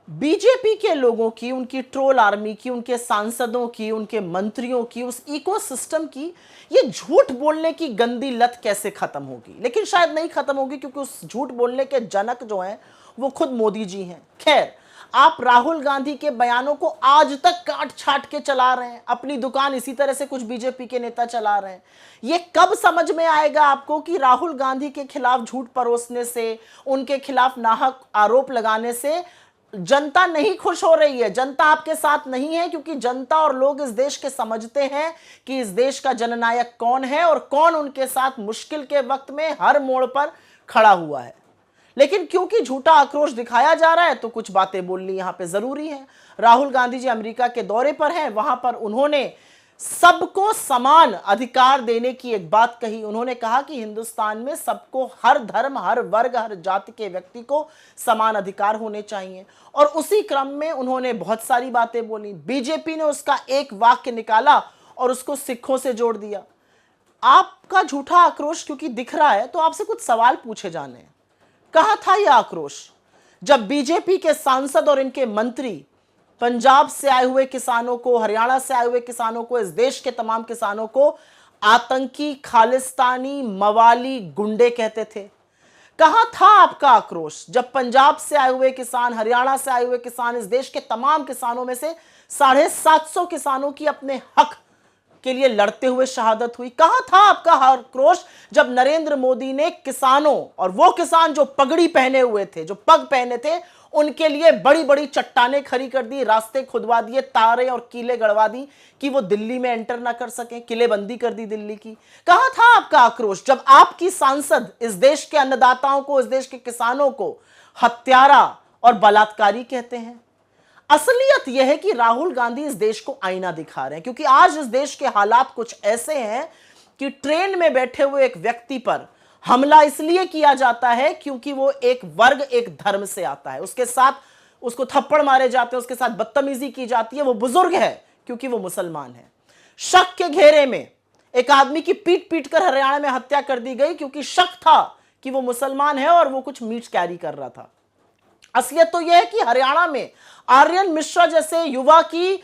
BJP के लोगों की, उनकी ट्रोल आर्मी की, उनके सांसदों की, उनके मंत्रियों की, उस इकोसिस्टम की ये झूठ बोलने की गंदी लत कैसे खत्म होगी? लेकिन शायद नहीं खत्म होगी, क्योंकि उस झूठ बोलने के जनक जो हैं वो खुद मोदी जी हैं। खैर, आप राहुल गांधी के बयानों को आज तक काट छाट के चला रहे हैं, अपनी दुकान इसी तरह से कुछ बीजेपी के नेता चला रहे हैं। ये कब समझ में आएगा आपको कि राहुल गांधी के खिलाफ झूठ परोसने से, उनके खिलाफ नाहक आरोप लगाने से जनता नहीं खुश हो रही है, जनता आपके साथ नहीं है, क्योंकि जनता और लोग इस देश के समझते हैं कि इस देश का जननायक कौन है और कौन उनके साथ मुश्किल के वक्त में हर मोड़ पर खड़ा हुआ है। लेकिन क्योंकि झूठा आक्रोश दिखाया जा रहा है तो कुछ बातें बोलनी यहां पे जरूरी है। राहुल गांधी जी अमेरिका के दौरे पर हैं, वहां पर उन्होंने सबको समान अधिकार देने की एक बात कही। उन्होंने कहा कि हिंदुस्तान में सबको, हर धर्म, हर वर्ग, हर जाति के व्यक्ति को समान अधिकार होने चाहिए, और उसी क्रम में उन्होंने बहुत सारी बातें बोली। बीजेपी ने उसका एक वाक्य निकाला और उसको सिखों से जोड़ दिया। आपका झूठा आक्रोश क्योंकि दिख रहा है तो आपसे कुछ सवाल पूछे जाने हैं। कहां था यह आक्रोश जब बीजेपी के सांसद और इनके मंत्री पंजाब से आए हुए किसानों को, हरियाणा से आए हुए किसानों को, इस देश के तमाम किसानों को आतंकी, खालिस्तानी, मवाली, गुंडे कहते थे? कहां था आपका आक्रोश जब पंजाब से आए हुए किसान, हरियाणा से आए हुए किसान, इस देश के तमाम किसानों में से 750 किसानों की अपने हक के लिए लड़ते हुए शहादत हुई? कहां था आपका आक्रोश जब नरेंद्र मोदी ने किसानों, और वो किसान जो पगड़ी पहने हुए थे, जो पग पहने थे, उनके लिए बड़ी बड़ी चट्टानें खड़ी कर दी, रास्ते खुदवा दिए, तारे और कीले गड़वा दी कि वो दिल्ली में एंटर ना कर सके, किलेबंदी कर दी दिल्ली की? कहां था आपका आक्रोश जब आपकी सांसद इस देश के अन्नदाताओं को, इस देश के किसानों को हत्यारा और बलात्कारी कहते हैं? असलियत यह है कि राहुल गांधी इस देश को आईना दिखा रहे हैं, क्योंकि आज इस देश के हालात कुछ ऐसे हैं कि ट्रेन में बैठे हुए एक व्यक्ति पर हमला इसलिए किया जाता है क्योंकि वो एक वर्ग, एक धर्म से आता है, उसके साथ उसको थप्पड़ मारे जाते हैं, उसके साथ बदतमीजी की जाती है, वो बुजुर्ग है क्योंकि वो मुसलमान है। शक के घेरे में एक आदमी की पीट पीट कर हरियाणा में हत्या कर दी गई क्योंकि शक था कि वो मुसलमान है और वो कुछ मीट कैरी कर रहा था। असलियत तो यह है कि हरियाणा में आर्यन मिश्रा जैसे युवा की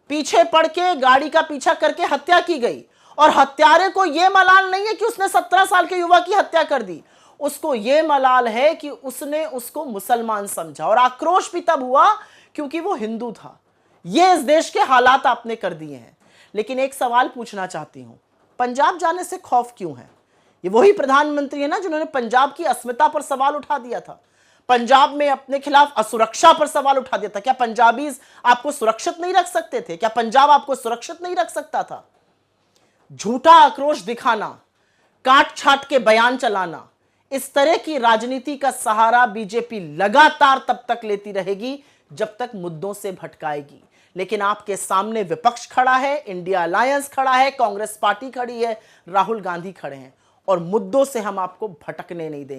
पीछे पड़ के, गाड़ी का पीछा करके हत्या की गई, और हत्यारे को यह मलाल नहीं है कि उसने 17 साल के युवा की हत्या कर दी, उसको यह मलाल है कि उसने उसको मुसलमान समझा, और आक्रोश भी तब हुआ क्योंकि वो हिंदू था। यह इस देश के हालात आपने कर दिए हैं। लेकिन एक सवाल पूछना चाहती हूं, पंजाब जाने से खौफ क्यों है? ये वही प्रधानमंत्री है ना जिन्होंने पंजाब की अस्मिता पर सवाल उठा दिया था, पंजाब में अपने खिलाफ असुरक्षा पर सवाल उठा दिया था। क्या पंजाबीज आपको सुरक्षित नहीं रख सकते थे? क्या पंजाब आपको सुरक्षित नहीं रख सकता था? झूठा आक्रोश दिखाना, काट छाट के बयान चलाना, इस तरह की राजनीति का सहारा बीजेपी लगातार तब तक लेती रहेगी जब तक मुद्दों से भटकाएगी। लेकिन आपके सामने विपक्ष खड़ा है, इंडिया अलायंस खड़ा है, कांग्रेस पार्टी खड़ी है, राहुल गांधी खड़े हैं, और मुद्दों से हम आपको भटकने नहीं देंगे।